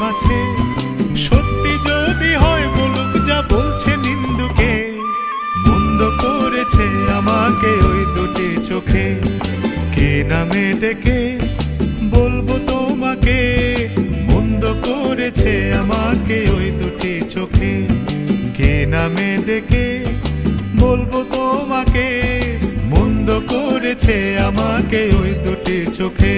আছে। সত্যি যদি হয় বলুক যা বলছে নিন্দুকে, মন্দ করেছে আমাকে ওই দুটি চোখে। কে নামে ডেকে বলবো তোমাকে, মন্দ করেছে আমাকে ওই দুটি চোখে। কে নামে ডেকে বলবো তোমাকে, মন্দ করেছে আমাকে ওই দুটি চোখে।